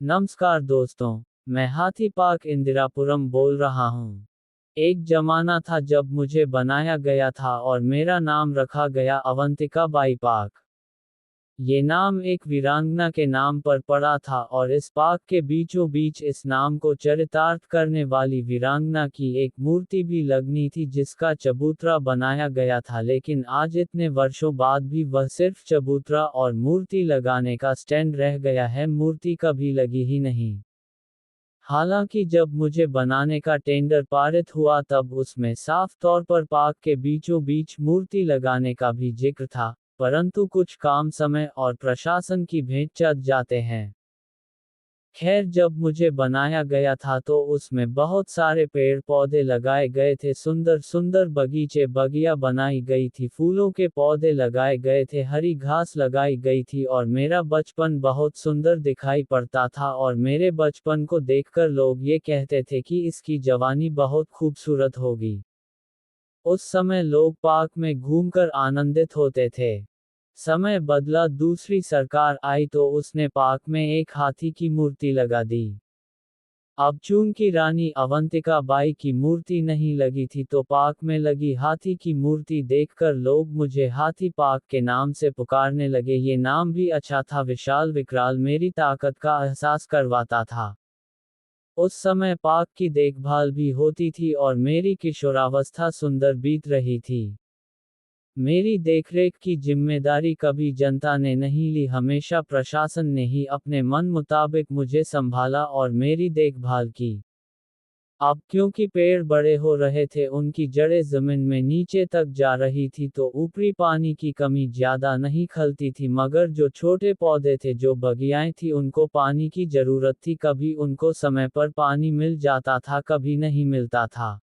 नमस्कार दोस्तों, मैं हाथी पार्क इंदिरापुरम बोल रहा हूँ। एक जमाना था जब मुझे बनाया गया था और मेरा नाम रखा गया अवंतिका बाई पार्क। ये नाम एक वीरांगना के नाम पर पड़ा था और इस पार्क के बीचों बीच इस नाम को चरितार्थ करने वाली वीरांगना की एक मूर्ति भी लगनी थी जिसका चबूतरा बनाया गया था, लेकिन आज इतने वर्षों बाद भी वह सिर्फ चबूतरा और मूर्ति लगाने का स्टैंड रह गया है, मूर्ति कभी लगी ही नहीं। हालांकि जब मुझे बनाने का टेंडर पारित हुआ तब उसमें साफ तौर पर पार्क के बीचों बीच मूर्ति लगाने का भी जिक्र था, परंतु कुछ काम समय और प्रशासन की भेंट चढ़ जाते हैं। खैर, जब मुझे बनाया गया था तो उसमें बहुत सारे पेड़ पौधे लगाए गए थे, सुंदर सुंदर बगीचे बगिया बनाई गई थी, फूलों के पौधे लगाए गए थे, हरी घास लगाई गई थी और मेरा बचपन बहुत सुंदर दिखाई पड़ता था और मेरे बचपन को देखकर लोग ये कहते थे कि इसकी जवानी बहुत खूबसूरत होगी। उस समय लोग पार्क में घूमकर आनंदित होते थे। समय बदला, दूसरी सरकार आई तो उसने पार्क में एक हाथी की मूर्ति लगा दी। अब चूंकि रानी अवंतिका बाई की मूर्ति नहीं लगी थी तो पार्क में लगी हाथी की मूर्ति देखकर लोग मुझे हाथी पार्क के नाम से पुकारने लगे। ये नाम भी अच्छा था, विशाल विकराल, मेरी ताकत का एहसास करवाता था। उस समय पार्क की देखभाल भी होती थी और मेरी किशोरावस्था सुंदर बीत रही थी। मेरी देखरेख की जिम्मेदारी कभी जनता ने नहीं ली, हमेशा प्रशासन ने ही अपने मन मुताबिक मुझे संभाला और मेरी देखभाल की। अब क्योंकि पेड़ बड़े हो रहे थे, उनकी जड़ें जमीन में नीचे तक जा रही थी तो ऊपरी पानी की कमी ज्यादा नहीं खलती थी, मगर जो छोटे पौधे थे, जो बगियाएं थी, उनको पानी की जरूरत थी। कभी उनको समय पर पानी मिल जाता था, कभी नहीं मिलता था।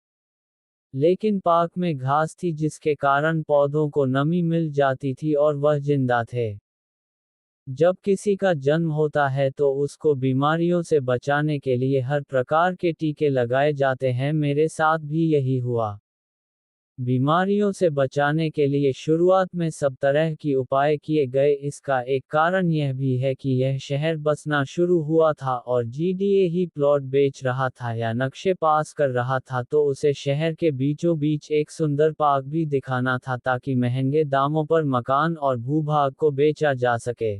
लेकिन पार्क में घास थी जिसके कारण पौधों को नमी मिल जाती थी और वह जिंदा थे। जब किसी का जन्म होता है तो उसको बीमारियों से बचाने के लिए हर प्रकार के टीके लगाए जाते हैं, मेरे साथ भी यही हुआ। बीमारियों से बचाने के लिए शुरुआत में सब तरह की उपाय किए गए, इसका एक कारण यह भी है कि यह शहर बसना शुरू हुआ था और जीडीए ही प्लॉट बेच रहा था या नक्शे पास कर रहा था, तो उसे शहर के बीचों बीच एक सुंदर पार्क भी दिखाना था ताकि महंगे दामों पर मकान और भूभाग को बेचा जा सके।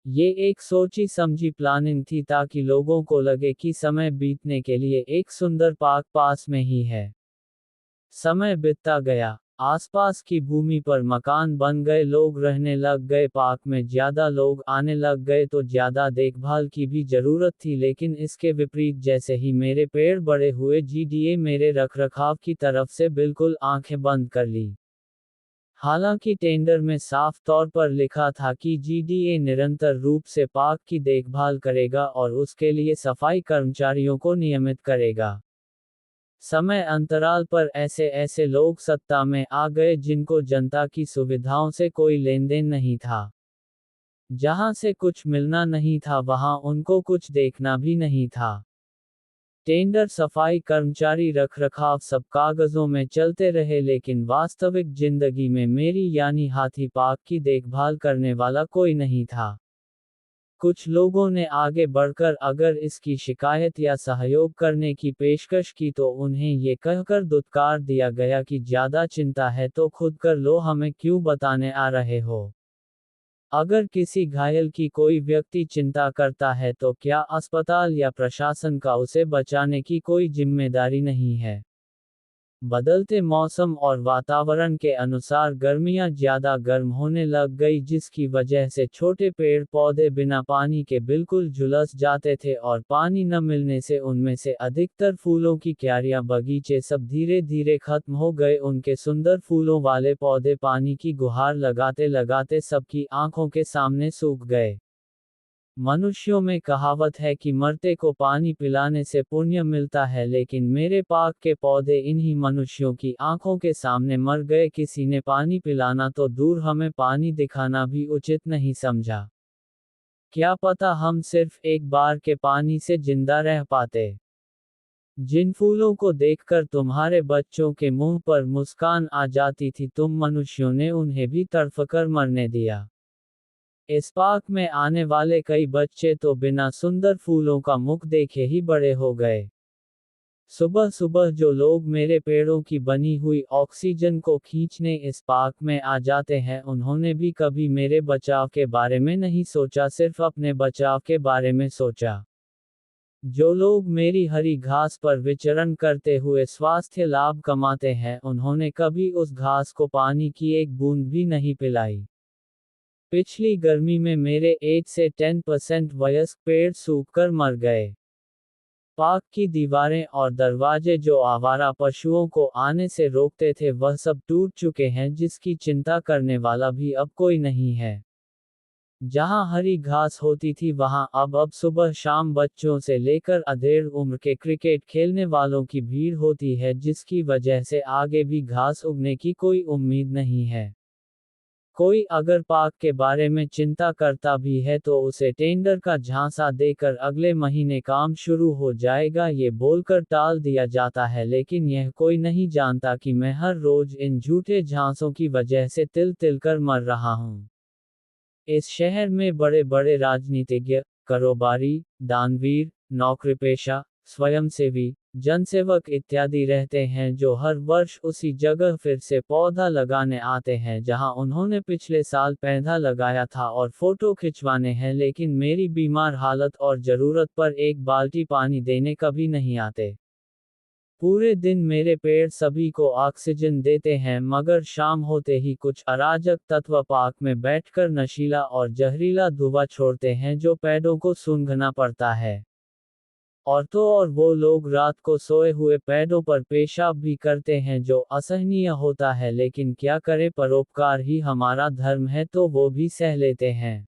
ये एक सोची समझी प्लानिंग थी ताकि लोगों को लगे कि समय बीतने के लिए एक सुंदर पार्क पास में ही है। समय बीतता गया, आसपास की भूमि पर मकान बन गए, लोग रहने लग गए, पार्क में ज्यादा लोग आने लग गए तो ज्यादा देखभाल की भी जरूरत थी, लेकिन इसके विपरीत जैसे ही मेरे पेड़ बड़े हुए, जीडीए मेरे रखरखाव की तरफ से बिल्कुल आंखें बंद कर ली। हालांकि टेंडर में साफ तौर पर लिखा था कि जीडीए निरंतर रूप से पार्क की देखभाल करेगा और उसके लिए सफाई कर्मचारियों को नियमित करेगा। समय अंतराल पर ऐसे ऐसे लोग सत्ता में आ गए जिनको जनता की सुविधाओं से कोई लेनदेन नहीं था। जहां से कुछ मिलना नहीं था वहां उनको कुछ देखना भी नहीं था। टेंडर, सफाई कर्मचारी, रखरखाव सब कागजों में चलते रहे, लेकिन वास्तविक जिंदगी में मेरी यानी हाथी पार्क की देखभाल करने वाला कोई नहीं था। कुछ लोगों ने आगे बढ़कर अगर इसकी शिकायत या सहयोग करने की पेशकश की तो उन्हें ये कहकर दुत्कार दिया गया कि ज्यादा चिंता है तो खुद कर लो, हमें क्यों बताने आ रहे हो। अगर किसी घायल की कोई व्यक्ति चिंता करता है तो क्या अस्पताल या प्रशासन का उसे बचाने की कोई जिम्मेदारी नहीं है। बदलते मौसम और वातावरण के अनुसार गर्मियां ज्यादा गर्म होने लग गई, जिसकी वजह से छोटे पेड़ पौधे बिना पानी के बिल्कुल झुलस जाते थे और पानी न मिलने से उनमें से अधिकतर फूलों की क्यारियां, बगीचे सब धीरे धीरे खत्म हो गए। उनके सुंदर फूलों वाले पौधे पानी की गुहार लगाते लगाते सबकी आंखों के सामने सूख गए। मनुष्यों में कहावत है कि मरते को पानी पिलाने से पुण्य मिलता है, लेकिन मेरे पार्क के पौधे इन्हीं मनुष्यों की आंखों के सामने मर गए। किसी ने पानी पिलाना तो दूर, हमें पानी दिखाना भी उचित नहीं समझा। क्या पता हम सिर्फ एक बार के पानी से जिंदा रह पाते। जिन फूलों को देखकर तुम्हारे बच्चों के मुंह पर मुस्कान आ जाती थी, तुम मनुष्यों ने उन्हें भी तड़फकर मरने दिया। इस पार्क में आने वाले कई बच्चे तो बिना सुंदर फूलों का मुख देखे ही बड़े हो गए। सुबह सुबह जो लोग मेरे पेड़ों की बनी हुई ऑक्सीजन को खींचने इस पार्क में आ जाते हैं, उन्होंने भी कभी मेरे बचाव के बारे में नहीं सोचा, सिर्फ अपने बचाव के बारे में सोचा। जो लोग मेरी हरी घास पर विचरण करते हुए स्वास्थ्य लाभ कमाते हैं, उन्होंने कभी उस घास को पानी की एक बूंद भी नहीं पिलाई। पिछली गर्मी में मेरे 8 से 10% वयस्क पेड़ सूखकर मर गए। पार्क की दीवारें और दरवाजे जो आवारा पशुओं को आने से रोकते थे, वह सब टूट चुके हैं, जिसकी चिंता करने वाला भी अब कोई नहीं है। जहां हरी घास होती थी, वहां अब सुबह शाम बच्चों से लेकर अधेड़ उम्र के क्रिकेट खेलने वालों की भीड़ होती है, जिसकी वजह से आगे भी घास उगने की कोई उम्मीद नहीं है। कोई अगर पार्क के बारे में चिंता करता भी है तो उसे टेंडर का झांसा देकर अगले महीने काम शुरू हो जाएगा, ये बोलकर टाल दिया जाता है, लेकिन यह कोई नहीं जानता कि मैं हर रोज इन झूठे झांसों की वजह से तिल तिल कर मर रहा हूँ। इस शहर में बड़े बड़े राजनीतिज्ञ, कारोबारी, दानवीर, नौकरीपेशा, स्वयंसेवी, जनसेवक इत्यादि रहते हैं, जो हर वर्ष उसी जगह फिर से पौधा लगाने आते हैं जहां उन्होंने पिछले साल पौधा लगाया था, और फोटो खिंचवाने हैं, लेकिन मेरी बीमार हालत और जरूरत पर एक बाल्टी पानी देने कभी नहीं आते। पूरे दिन मेरे पेड़ सभी को ऑक्सीजन देते हैं, मगर शाम होते ही कुछ अराजक तत्व पार्क में बैठकर नशीला और जहरीला धुआं छोड़ते हैं, जो पेड़ों को सूंघना पड़ता है। और तो और वो लोग रात को सोए हुए पेड़ों पर पेशाब भी करते हैं, जो असहनीय होता है, लेकिन क्या करें, परोपकार ही हमारा धर्म है, तो वो भी सह लेते हैं।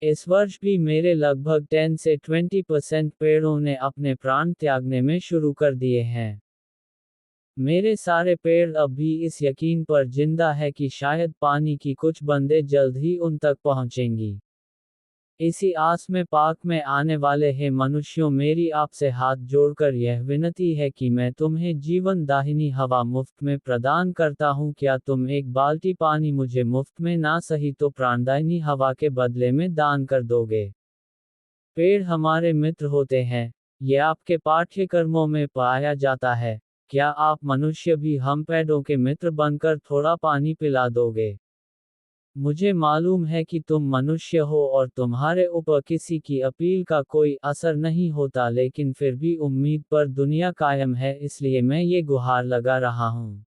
इस वर्ष भी मेरे लगभग 10 से 20% पेड़ों ने अपने प्राण त्यागने में शुरू कर दिए हैं। मेरे सारे पेड़ अब भी इस यकीन पर जिंदा है कि शायद पानी की कुछ बूंदें जल्द ही उन तक पहुंचेंगी। इसी आस में पार्क में आने वाले हैं मनुष्यों, मेरी आपसे हाथ जोड़कर यह विनती है कि मैं तुम्हें जीवन दाहिनी हवा मुफ्त में प्रदान करता हूँ, क्या तुम एक बाल्टी पानी मुझे मुफ्त में ना सही तो प्राणदायिनी हवा के बदले में दान कर दोगे? पेड़ हमारे मित्र होते हैं, ये आपके पाठ्यक्रमों में पाया जाता है। क्या आप मनुष्य भी हम पेड़ों के मित्र बनकर थोड़ा पानी पिला दोगे? मुझे मालूम है कि तुम मनुष्य हो और तुम्हारे ऊपर किसी की अपील का कोई असर नहीं होता, लेकिन फिर भी उम्मीद पर दुनिया कायम है, इसलिए मैं ये गुहार लगा रहा हूँ।